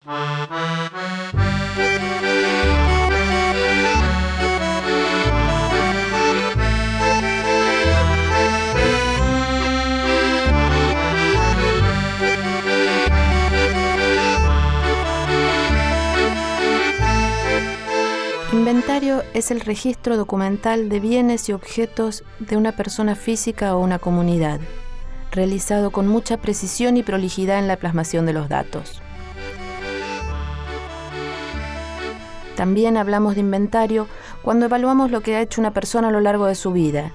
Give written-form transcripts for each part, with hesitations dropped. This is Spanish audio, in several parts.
Inventario es el registro documental de bienes y objetos de una persona física o una comunidad, realizado con mucha precisión y prolijidad en la plasmación de los datos. También hablamos de inventario cuando evaluamos lo que ha hecho una persona a lo largo de su vida,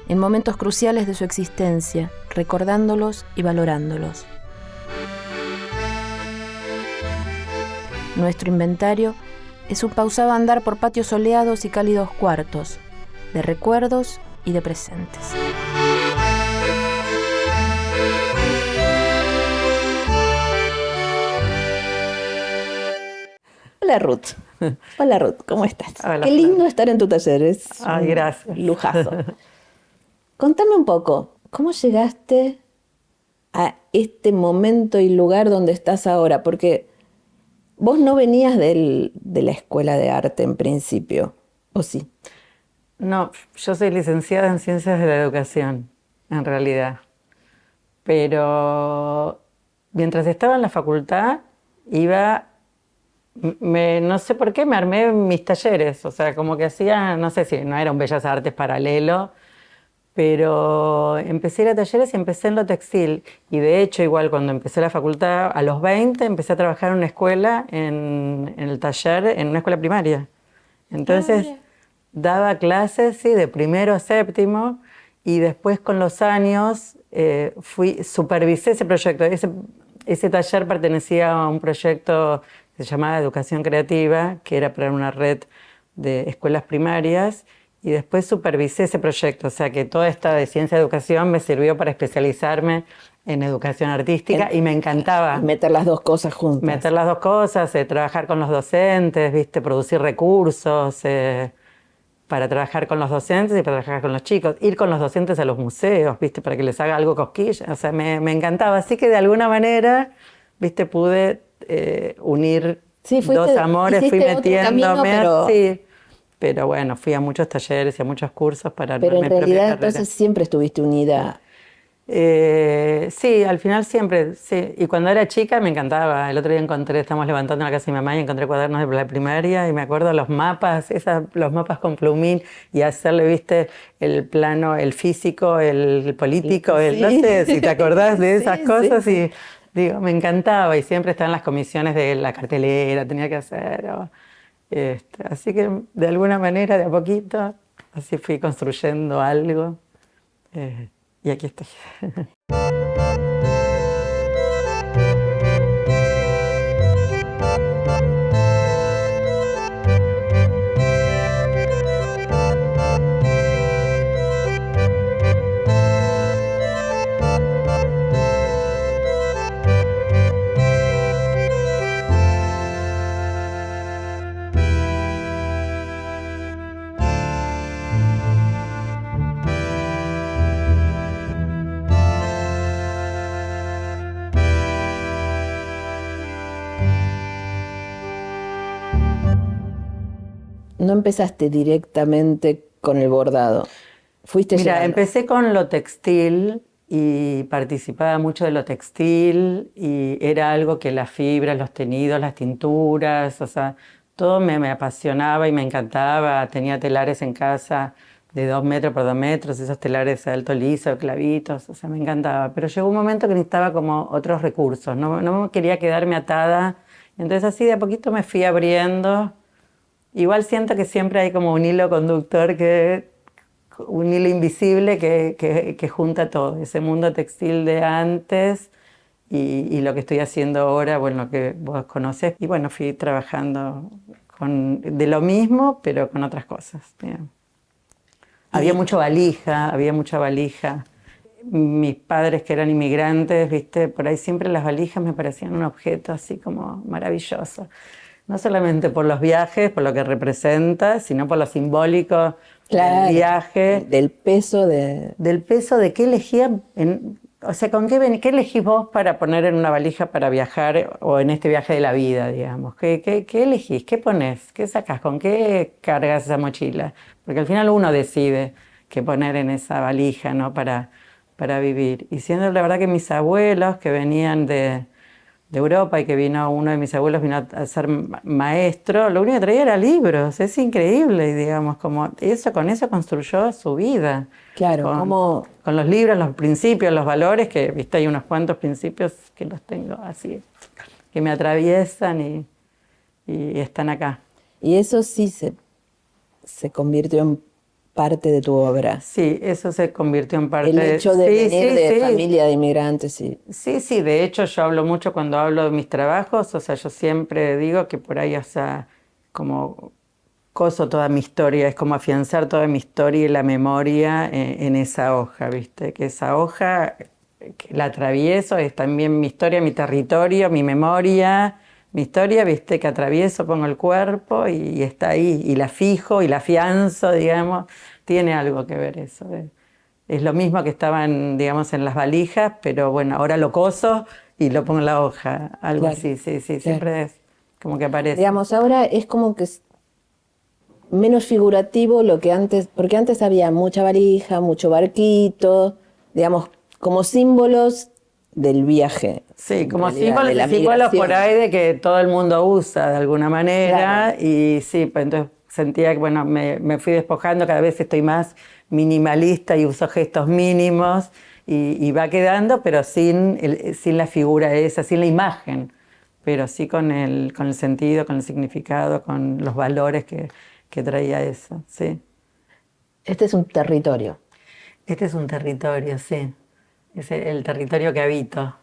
en momentos cruciales de su existencia, recordándolos y valorándolos. Nuestro inventario es un pausado andar por patios soleados y cálidos cuartos, de recuerdos y de presentes. Hola Ruth. Hola Ruth, ¿cómo estás? Hola, Qué lindo estar en tu taller, es Ay, gracias. lujazo. Contame un poco, ¿cómo llegaste a este momento y lugar donde estás ahora? Porque vos no venías de la escuela de arte en principio, ¿o sí? No, yo soy licenciada en Ciencias de la Educación, en realidad. Pero mientras estaba en la facultad, no sé por qué, me armé mis talleres. O sea, como que hacía, no sé si no era un Bellas Artes paralelo, pero empecé a ir a talleres y empecé en lo textil. Y de hecho, igual cuando empecé la facultad, a los 20 empecé a trabajar en una escuela, en el taller, en una escuela primaria. Entonces, daba clases, sí, de primero a séptimo, y después con los años supervisé ese proyecto. Ese taller pertenecía a un proyecto que se llamaba Educación Creativa, que era para una red de escuelas primarias, y después supervisé ese proyecto. O sea que toda esta de ciencia de educación me sirvió para especializarme en educación artística y me encantaba. Meter las dos cosas juntas. Meter las dos cosas, trabajar con los docentes, ¿viste? Producir recursos para trabajar con los docentes y para trabajar con los chicos. Ir con los docentes a los museos, ¿viste? Para que les haga algo cosquilla. O sea, me encantaba. Así que de alguna manera, ¿viste? Pude unir dos amores, fui metiéndome. Sí. Pero bueno, fui a muchos talleres y a muchos cursos para armar mi propia carrera. Pero en realidad entonces siempre estuviste unida. Sí, al final siempre, sí. Y cuando era chica me encantaba. El otro día estamos levantando en la casa de mi mamá y encontré cuadernos de la primaria y me acuerdo los mapas con plumín y hacerle, viste, el plano, el físico, el político, sí. No sé si te acordás de esas cosas. Sí. Y digo, me encantaba y siempre estaba en las comisiones de la cartelera, tenía que hacer. Así que de alguna manera, de a poquito, así fui construyendo algo. Y aquí estoy. No empezaste directamente con el bordado. Mira, empecé con lo textil y participaba mucho de lo textil y era algo que las fibras, los teñidos, las tinturas, o sea, todo me apasionaba y me encantaba. Tenía telares en casa de 2 metros por 2 metros, esos telares de alto liso, clavitos, o sea, me encantaba. Pero llegó un momento que necesitaba como otros recursos, no quería quedarme atada. Entonces así de a poquito me fui abriendo. Igual siento que siempre hay como un hilo conductor, un hilo invisible que junta todo, ese mundo textil de antes y lo que estoy haciendo ahora, bueno, lo que vos conocés. Y bueno, fui trabajando de lo mismo, pero con otras cosas. Digamos. Había mucha valija. Mis padres que eran inmigrantes, viste, por ahí siempre las valijas me parecían un objeto así como maravilloso. No solamente por los viajes, por lo que representa, sino por lo simbólico del viaje. Del peso de qué elegía O sea, ¿qué elegís vos para poner en una valija para viajar o en este viaje de la vida, digamos? ¿Qué elegís? ¿Qué pones? ¿Qué sacás? ¿Con qué cargas esa mochila? Porque al final uno decide qué poner en esa valija, ¿no? Para vivir. Y siendo la verdad que mis abuelos que venían de Europa y que vino uno de mis abuelos vino a ser maestro, lo único que traía era libros, es increíble, y digamos, como eso, con eso construyó su vida. Claro, Con los libros, los principios, los valores, que viste, hay unos cuantos principios que los tengo así, que me atraviesan y están acá. Y eso sí se convirtió en parte de tu obra. Sí, eso se convirtió en parte El hecho de sí, venir sí, de sí. familia de inmigrantes, sí. Sí, de hecho yo hablo mucho cuando hablo de mis trabajos, o sea, yo siempre digo que por ahí, o sea, como coso toda mi historia, es como afianzar toda mi historia y la memoria en esa hoja, ¿viste? Que esa hoja que la atravieso es también mi historia, mi territorio, mi memoria, mi historia, ¿viste? Que atravieso, pongo el cuerpo y está ahí, y la fijo y la afianzo, digamos, tiene algo que ver eso. Es lo mismo que estaban, digamos, en las valijas, pero bueno, ahora lo coso y lo pongo en la hoja, algo Claro, así, sí, claro. siempre es como que aparece. Digamos, ahora es como que es menos figurativo lo que antes, porque antes había mucha valija, mucho barquito, digamos, como símbolos del viaje. Sí, en como realidad, símbolos de la y símbolos por migración. ahí de que todo el mundo usa de alguna manera. Claro. Y sí, pues entonces sentía que, bueno, me fui despojando, cada vez estoy más minimalista y uso gestos mínimos y va quedando, pero sin la figura esa, sin la imagen, pero sí con el sentido, con el significado, con los valores que traía eso, sí. Este es un territorio. Este es un territorio, sí. Es el territorio que habito.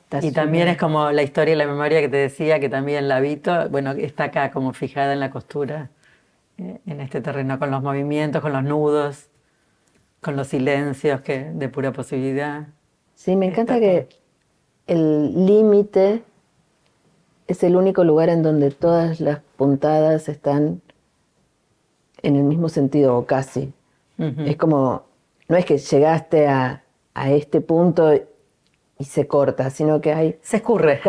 Está Y también súper- es como la historia y la memoria que te decía, que también la habito, bueno, está acá como fijada en la costura, en este terreno, con los movimientos, con los nudos, con los silencios de pura posibilidad. Sí, me Está encanta todo. que el límite es el único lugar en donde todas las puntadas están en el mismo sentido o casi. Es como, no es que llegaste a este punto y se corta, sino que hay Se escurre.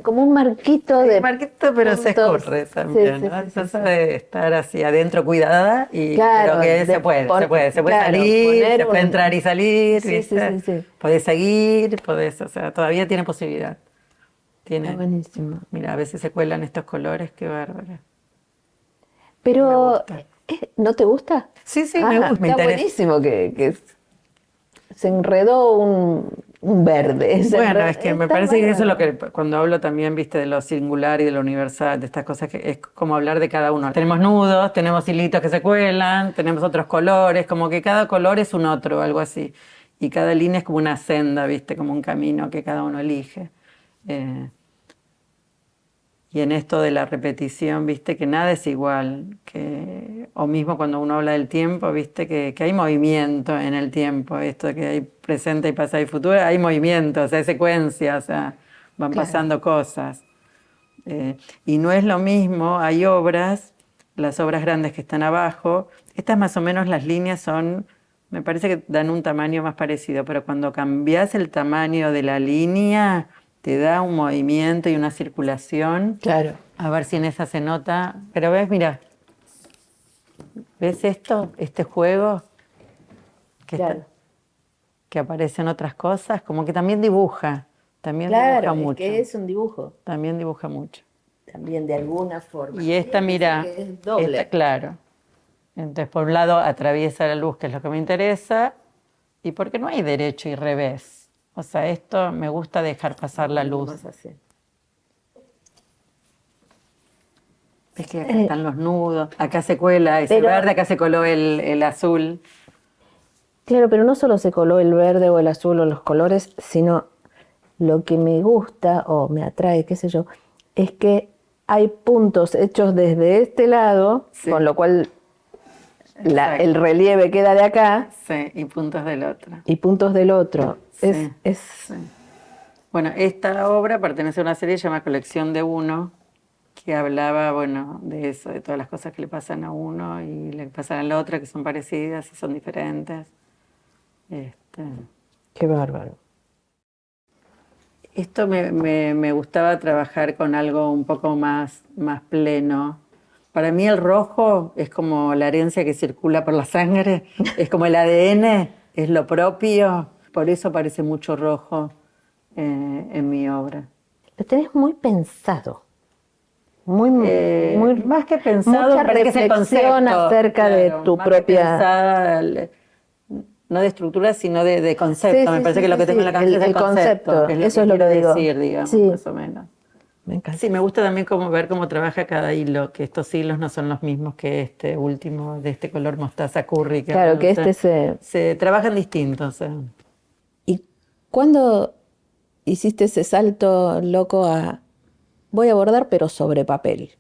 como un marquito de Marquito, pero se puntos. escurre Sí, también, sí, ¿no? sí, sí, Cosa sí. de estar así adentro cuidada, Claro, pero que de se puede claro, salir, poner se puede un... entrar y salir, Sí, sí, ¿viste? sí, sí. Podés seguir, o sea, todavía tiene posibilidad. Está buenísimo. Mira, a veces se cuelan estos colores, qué bárbaro. Me Pero, gusta. ¿no te gusta? Sí, me gusta, me Está interesa. buenísimo que se enredó un verde. Bueno, es que me Está parece que eso es lo bárbaro. que cuando hablo también, viste, de lo singular y de lo universal, de estas cosas que es como hablar de cada uno. Tenemos nudos, tenemos hilitos que se cuelan, tenemos otros colores, como que cada color es un otro, algo así. Y cada línea es como una senda, viste, como un camino que cada uno elige. Eh, Y en esto de la repetición, viste que nada es igual, o mismo cuando uno habla del tiempo, viste que hay movimiento en el tiempo, esto de que hay presente y pasado y futuro, hay movimiento, o sea, hay secuencia, o sea, van Claro. pasando cosas. Y no es lo mismo, hay obras, las obras grandes que están abajo, estas más o menos las líneas son, me parece que dan un tamaño más parecido, pero cuando cambias el tamaño de la línea, te da un movimiento y una circulación. Claro. A ver si en esa se nota. Pero ves, mira, ¿ves esto? Este juego que, Claro. que aparecen otras cosas, como que también dibuja Claro, es mucho. que es un dibujo. También dibuja mucho. También de alguna forma. Y esta, mira, Que es doble. esta, claro. Entonces, por un lado, atraviesa la luz, que es lo que me interesa, y porque no hay derecho y revés. O sea, esto me gusta dejar pasar la luz. Más así. Es que acá están los nudos, acá se cuela ese Pero- verde, acá se coló el azul. Claro, pero no solo se coló el verde o el azul o los colores, sino lo que me gusta o me atrae, qué sé yo, es que hay puntos hechos desde este lado, Sí. con lo cual Exacto. el relieve queda de acá Sí, y puntos del otro. y puntos del otro. Sí, Es Bueno, esta obra pertenece a una serie llamada Colección de Uno, que hablaba, bueno, de eso, de todas las cosas que le pasan a uno y le pasan al otro, que son parecidas y son diferentes. Qué bárbaro. Esto me gustaba trabajar con algo un poco más pleno. Para mí el rojo es como la herencia que circula por la sangre, es como el ADN, es lo propio. Por eso aparece mucho rojo en mi obra. Lo tenés muy pensado. Muy Más que pensado, mucha parece que es el reflexión concepto, acerca de tu más que propia... pensada, no de estructura, sino de concepto. Me parece que lo que tengo en la cabeza es el concepto. Eso es lo que digo. Decir, digamos, Sí. más o menos. Me encanta. Sí, me gusta también ver cómo trabaja cada hilo, que estos hilos no son los mismos que este último, de este color mostaza curry. Claro, que se trabajan distintos. ¿Y cuándo hiciste ese salto loco a voy a bordar pero sobre papel?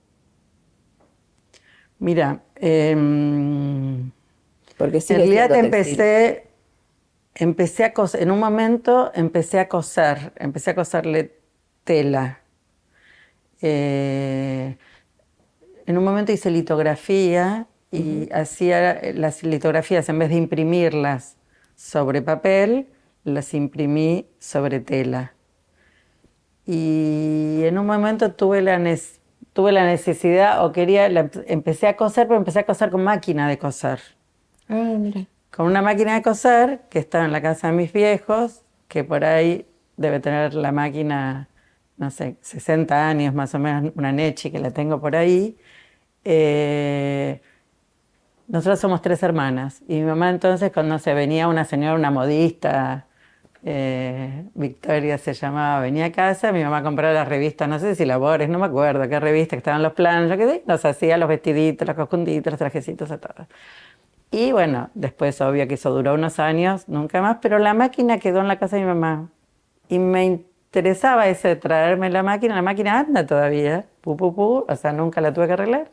Mira, Porque en realidad siendo textil. empecé a coser, en un momento empecé a coserle tela. En un momento hice litografía y hacía las litografías, en vez de imprimirlas sobre papel, las imprimí sobre tela. Y en un momento tuve la necesidad, empecé a coser, pero empecé a coser con máquina de coser. Ah, mira. Con una máquina de coser que estaba en la casa de mis viejos, que por ahí debe tener la máquina, no sé, 60 años más o menos, una Nechi que la tengo por ahí. Nosotros somos 3 hermanas y mi mamá entonces cuando venía una señora, una modista, Victoria se llamaba, venía a casa, mi mamá compraba las revistas, no sé si Labores, no me acuerdo qué revista, que estaban los planos, yo qué sé, nos hacía los vestiditos, los conjuntitos, los trajecitos, a todos. Y bueno, después obvio que eso duró unos años, nunca más, pero la máquina quedó en la casa de mi mamá. Y me interesaba eso de traerme la máquina anda todavía, o sea, nunca la tuve que arreglar.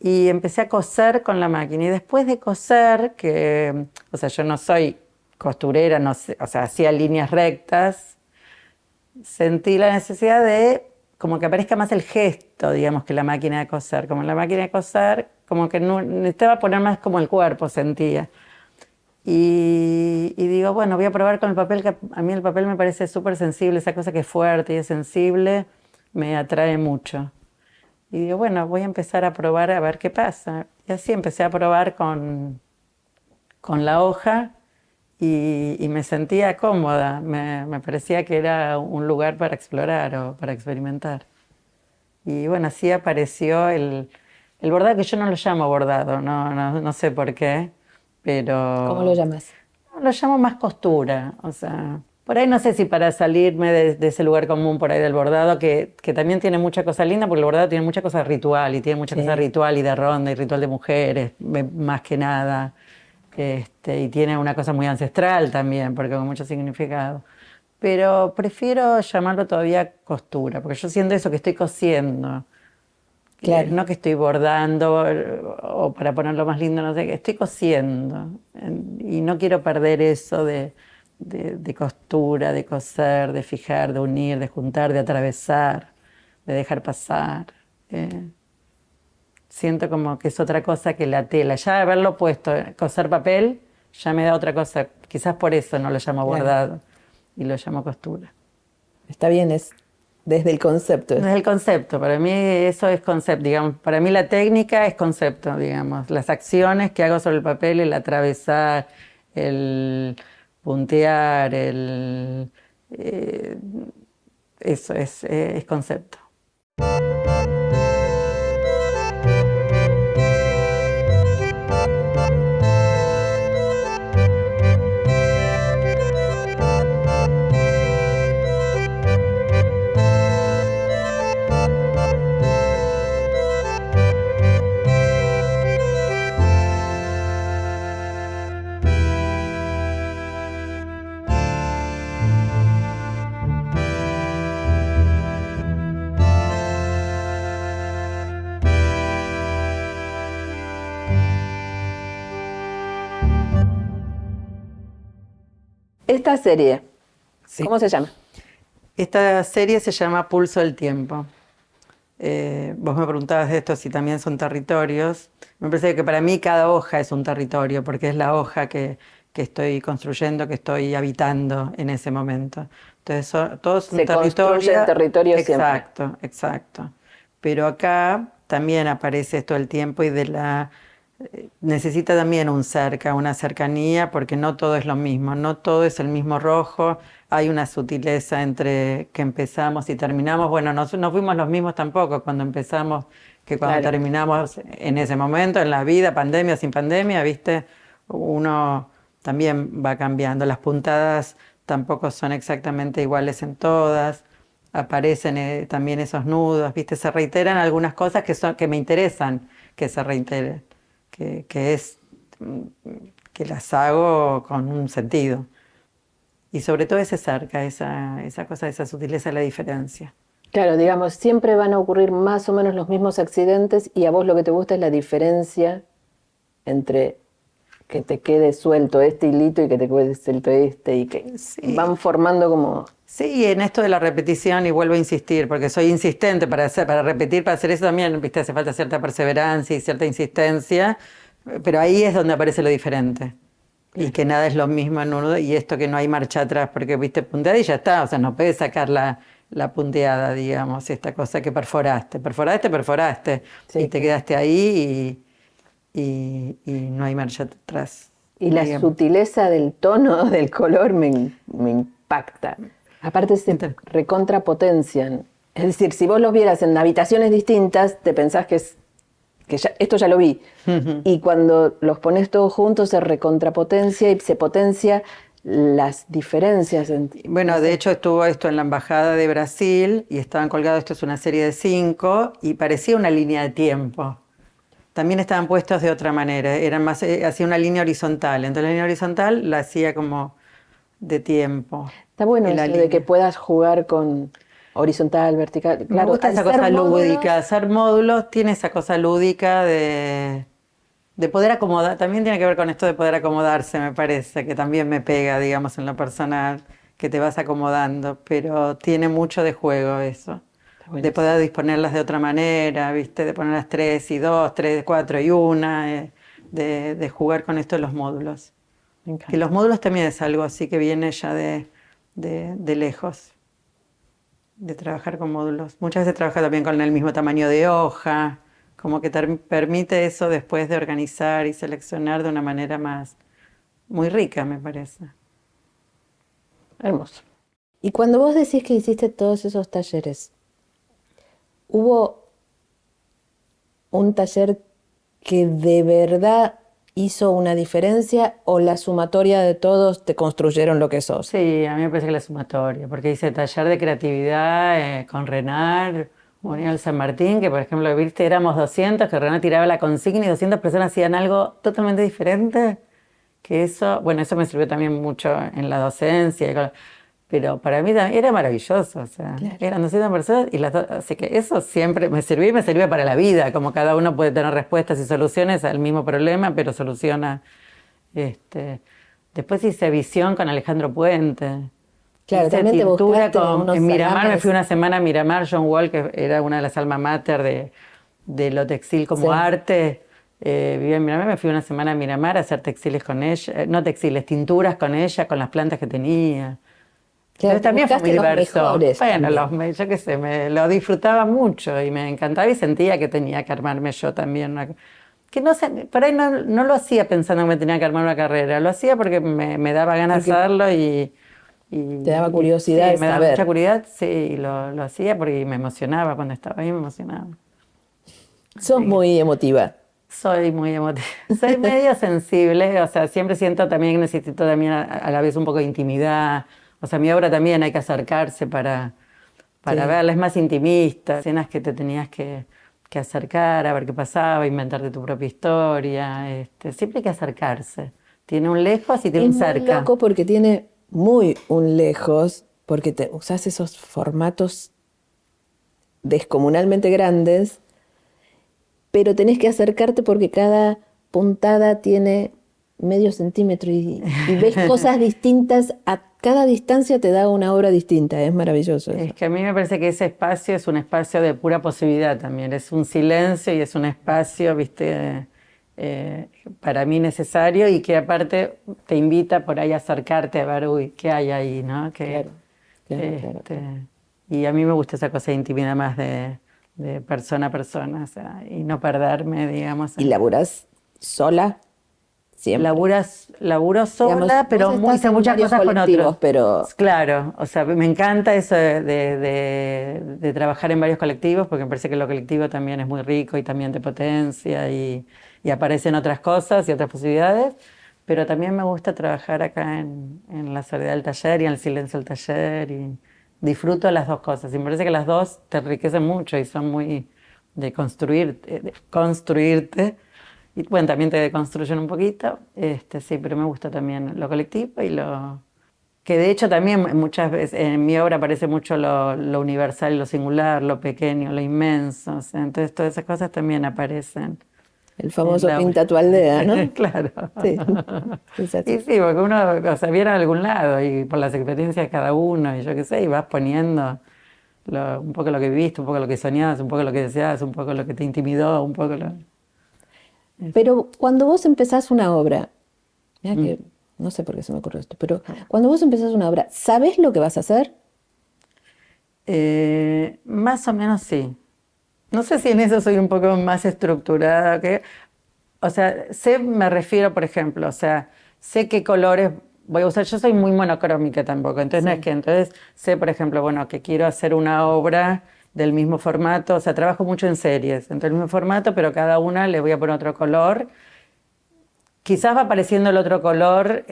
Y empecé a coser con la máquina. Y después de coser, o sea, yo no soy costurera, no sé, o sea, hacía líneas rectas, sentí la necesidad de como que aparezca más el gesto, digamos, que la máquina de coser. Como la máquina de coser, como que no, necesitaba poner más como el cuerpo, sentía. Y digo, bueno, voy a probar con el papel, que a mí el papel me parece súper sensible, esa cosa que es fuerte y es sensible, me atrae mucho. Y digo, bueno, voy a empezar a probar a ver qué pasa. Y así empecé a probar con la hoja y me sentía cómoda, me parecía que era un lugar para explorar o para experimentar. Y bueno, así apareció el bordado, que yo no lo llamo bordado, no sé por qué, pero... ¿Cómo lo llamas? Lo llamo más costura, o sea, por ahí no sé si para salirme de ese lugar común por ahí del bordado, que también tiene mucha cosa linda, porque el bordado tiene mucha cosa ritual, y tiene mucha cosa ritual y de ronda, y ritual de mujeres, más que nada, y tiene una cosa muy ancestral también, porque con mucho significado. Pero prefiero llamarlo todavía costura, porque yo siento eso que estoy cosiendo. Claro. No que estoy bordando o para ponerlo más lindo, no sé, estoy cosiendo. Y no quiero perder eso de costura, de coser, de fijar, de unir, de juntar, de atravesar, de dejar pasar. Siento como que es otra cosa que la tela. Ya haberlo puesto, coser papel, ya me da otra cosa. Quizás por eso no lo llamo bordado y lo llamo costura. Está bien, es desde el concepto. Desde el concepto, para mí eso es concepto, digamos. Para mí la técnica es concepto, digamos. Las acciones que hago sobre el papel, el atravesar, el puntear, eso es concepto. Esta serie, Sí. ¿cómo se llama? Esta serie se llama Pulso del Tiempo. Vos me preguntabas de esto si también son territorios. Me parece que para mí cada hoja es un territorio, porque es la hoja que que estoy construyendo, que estoy habitando en ese momento. Entonces, todo es un Se construye el territorio siempre. Exacto, exacto. Pero acá también aparece esto del tiempo y necesita también un cerca, una cercanía, porque no todo es lo mismo, no todo es el mismo rojo, hay una sutileza entre que empezamos y terminamos. Bueno, no fuimos los mismos tampoco cuando empezamos que cuando terminamos en ese momento, en la vida, pandemia, sin pandemia, ¿viste? Uno también va cambiando. Las puntadas tampoco son exactamente iguales en todas. Aparecen también esos nudos, ¿viste? Se reiteran algunas cosas que me interesan que se reiteren, que las hago con un sentido. Y sobre todo ese cerca, esa cosa, esa sutileza de la diferencia. Claro, digamos, siempre van a ocurrir más o menos los mismos accidentes y a vos lo que te gusta es la diferencia entre que te quede suelto este hilito y que te quede suelto este y que van formando como... Sí, en esto de la repetición, y vuelvo a insistir, porque soy insistente para repetir, para hacer eso también, ¿viste? Hace falta cierta perseverancia y cierta insistencia, pero ahí es donde aparece lo diferente. Y que nada es lo mismo en uno, y esto que no hay marcha atrás, porque viste punteada y ya está, o sea, no puedes sacar la punteada, digamos, esta cosa que perforaste, sí, y te quedaste ahí y no hay marcha atrás. Y la sutileza del tono, del color me impacta. Aparte se recontrapotencian. Es decir, si vos los vieras en habitaciones distintas, te pensás que esto ya lo vi. Y cuando los pones todos juntos se recontrapotencia y se potencia las diferencias. Bueno, de hecho estuvo esto en la Embajada de Brasil y estaban colgados, esto es una serie de 5, y parecía una línea de tiempo. También estaban puestos de otra manera, hacía una línea horizontal. Entonces la línea horizontal la hacía como de tiempo. Está bueno eso de que puedas jugar con horizontal, vertical. Claro, me gusta esa cosa lúdica. Hacer módulos tiene esa cosa lúdica de poder acomodar. También tiene que ver con esto de poder acomodarse, me parece, que también me pega, digamos, en lo personal, que te vas acomodando. Pero tiene mucho de juego eso. De poder disponerlas de otra manera, ¿viste? De ponerlas 3 y 2, 3, 4 y 1, de jugar con esto de los módulos. Que los módulos también es algo así que viene ya de lejos, de trabajar con módulos. Muchas veces trabaja también con el mismo tamaño de hoja, como que permite eso después de organizar y seleccionar de una manera muy rica, me parece. Hermoso. Y cuando vos decís que hiciste todos esos talleres, ¿hubo un taller que de verdad hizo una diferencia o la sumatoria de todos te construyeron lo que sos? Sí, a mí me parece que la sumatoria, porque hice taller de creatividad con Renar, Muriel San Martín, que por ejemplo, viste, éramos 200, que Renar tiraba la consigna y 200 personas hacían algo totalmente diferente, que eso me sirvió también mucho en la docencia, pero para mí también era maravilloso, o sea, claro. Eran 200 personas y así que eso siempre me sirvió y me sirve para la vida, como cada uno puede tener respuestas y soluciones al mismo problema, pero soluciona. Después hice visión con Alejandro Puente. Claro, hice también tintura te buscaste en Miramar, salames. me fui una semana a Miramar, John Wall, que era una de las alma mater de lo textil como arte. Vivía en Miramar, me fui una semana a Miramar a hacer textiles con ella, no textiles, tinturas con ella, con las plantas que tenía. Claro, también fue muy diverso. Bueno, yo qué sé, lo disfrutaba mucho y me encantaba y sentía que tenía que armarme yo también. Que no sé, por ahí no lo hacía pensando que me tenía que armar una carrera, lo hacía porque me daba ganas de hacerlo y te daba curiosidad sí, me daba mucha curiosidad, sí, y lo hacía porque me emocionaba, cuando estaba ahí me emocionaba. Sos muy emotiva. Soy muy emotiva, soy medio sensible, o sea, siempre siento también que necesito también a la vez un poco de intimidad. O sea, mi obra también hay que acercarse para verla, es más intimista, escenas que te tenías que acercar a ver qué pasaba, inventarte tu propia historia, siempre hay que acercarse. Tiene un lejos y tiene un cerca. Es muy loco porque tiene muy un lejos, porque usás esos formatos descomunalmente grandes, pero tenés que acercarte porque cada puntada tiene medio centímetro y ves cosas distintas. A cada distancia te da una obra distinta, es maravilloso. Es que a mí me parece que ese espacio es un espacio de pura posibilidad también, es un silencio y es un espacio, viste, para mí necesario y que aparte te invita por ahí a acercarte a ver, uy, ¿qué hay ahí, no? Claro, claro. Y a mí me gusta esa cosa de intimidad más de persona a persona, o sea, y no perderme, digamos. ¿Y laburás sola siempre? Laburo sola, Digamos, pero vos estás hice en muchas varios cosas con colectivos, otros. pero... Claro, o sea, me encanta eso de trabajar en varios colectivos, porque me parece que lo colectivo también es muy rico y también te potencia y aparecen otras cosas y otras posibilidades, pero también me gusta trabajar acá en la soledad del taller y en el silencio del taller y disfruto las dos cosas. Y me parece que las dos te enriquecen mucho y son muy de construirte. Y bueno, también te deconstruyen un poquito, sí, pero me gusta también lo colectivo y lo... Que de hecho también muchas veces en mi obra aparece mucho lo universal y lo singular, lo pequeño, lo inmenso, o sea, entonces todas esas cosas también aparecen El en famoso la obra. pinta tu aldea, ¿no? Claro. Sí, es Y así. sí, porque uno, o sea, viene a algún lado y por las experiencias de cada uno y yo qué sé, y vas poniendo un poco lo que viviste, un poco lo que soñabas, un poco lo que deseabas, un poco lo que te intimidó, un poco lo... Pero cuando vos empezás una obra, mira Mm. que no sé por qué se me ocurrió esto, pero cuando vos empezás una obra, ¿sabés lo que vas a hacer? Más o menos sí. No sé si en eso soy un poco más estructurada que... O sea, me refiero, por ejemplo, o sea, sé qué colores voy a usar. Yo soy muy monocrómica tampoco, entonces no es que, entonces sé, por ejemplo, bueno, que quiero hacer una obra del mismo formato, o sea, trabajo mucho en series, entonces el mismo formato, pero cada una le voy a poner otro color. Quizás va apareciendo el otro color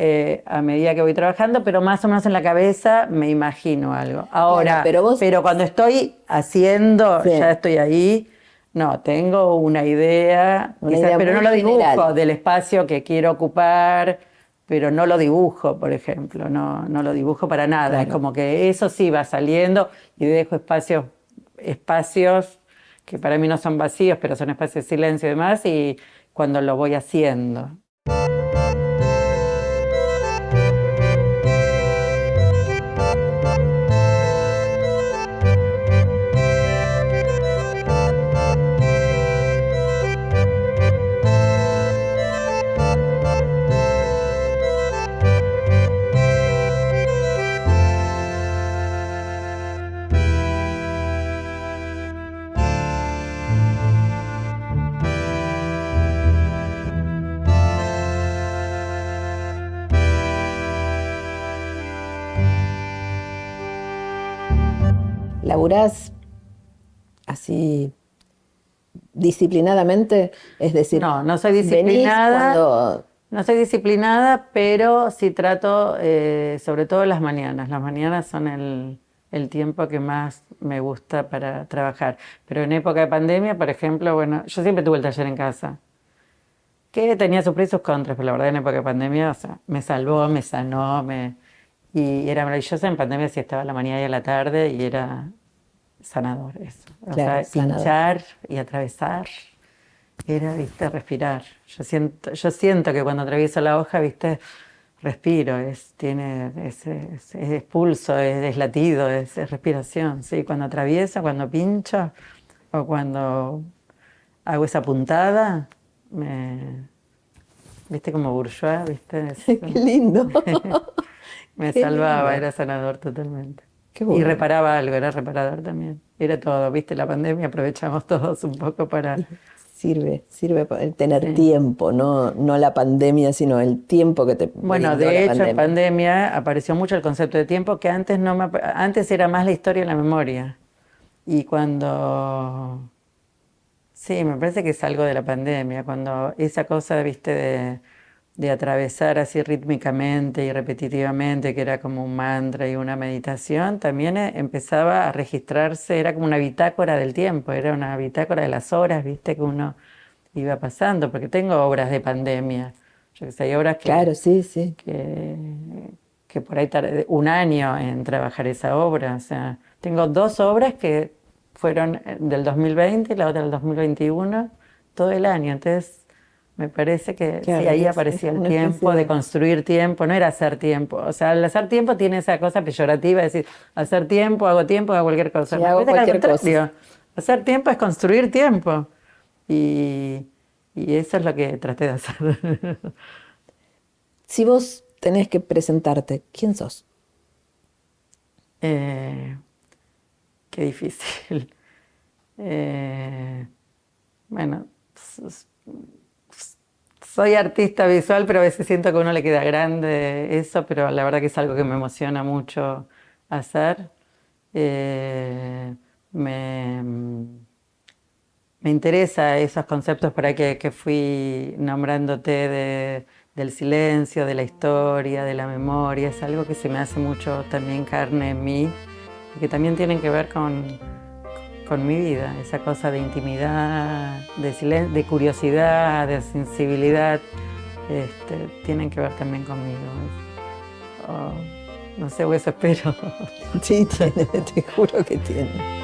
a medida que voy trabajando, pero más o menos en la cabeza me imagino algo. Ahora, Claro, pero cuando estoy haciendo, Sí. ya estoy ahí, no, tengo una idea, Una quizás, idea pero no muy lo dibujo general. del espacio que quiero ocupar, pero no lo dibujo, por ejemplo, no lo dibujo para nada. Es Claro. como que eso sí va saliendo y dejo espacios que para mí no son vacíos, pero son espacios de silencio y demás, y cuando lo voy haciendo. ¿Laburás así disciplinadamente? Es decir, No soy venís disciplinada. cuando... No soy disciplinada, pero sí trato, sobre todo las mañanas. Las mañanas son el tiempo que más me gusta para trabajar. Pero en época de pandemia, por ejemplo, bueno, yo siempre tuve el taller en casa, que tenía sus pros y sus contras, pero la verdad en época de pandemia, o sea, me salvó, me sanó, y era maravilloso. En pandemia sí estaba a la mañana y a la tarde y era sanador eso. O Claro, sea, sanador. pinchar y atravesar. Era, viste, respirar. Yo siento que cuando atravieso la hoja, viste, respiro, es pulso, es latido, es respiración, ¿sí? Cuando atravieso, cuando pincho o cuando hago esa puntada, viste, como bourgeois, viste, Qué lindo. me Qué salvaba, lindo. era sanador totalmente. Qué Y bueno. reparaba algo, era reparador también. Era todo, viste, la pandemia aprovechamos todos un poco para... Sirve para tener Sí. tiempo, no la pandemia, sino el tiempo que te Bueno, brindó de la hecho, en pandemia. pandemia apareció mucho el concepto de tiempo que antes antes era más la historia y la memoria. Y cuando sí, me parece que es algo de la pandemia, cuando esa cosa, viste, de atravesar así rítmicamente y repetitivamente, que era como un mantra y una meditación, también empezaba a registrarse, era como una bitácora del tiempo, era una bitácora de las horas, viste, que uno iba pasando, porque tengo obras de pandemia. Yo que sé, hay obras Claro, sí, sí. que por ahí tardé un año en trabajar esa obra. O sea, tengo dos obras que fueron del 2020 y la otra del 2021, todo el año. Entonces, me parece que sí, Claro, ahí es aparecía el una especie tiempo, de de... construir tiempo, no era hacer tiempo. O sea, el hacer tiempo tiene esa cosa peyorativa, de decir, hacer tiempo, hago cualquier cosa. Sí, Me hago parece que al cualquier cosa. contrario, hacer tiempo es construir tiempo. Y Y eso es lo que traté de hacer. Si vos tenés que presentarte, ¿quién sos? Qué difícil. Bueno, soy artista visual, pero a veces siento que a uno le queda grande eso, pero la verdad que es algo que me emociona mucho hacer. Me, me interesa esos conceptos para que fui nombrándote del silencio, de la historia, de la memoria. Es algo que se me hace mucho también carne en mí y que también tienen que ver con mi vida, esa cosa de intimidad, de curiosidad, de sensibilidad, tienen que ver también conmigo. No sé, o eso espero. Sí, tiene, te juro que tiene.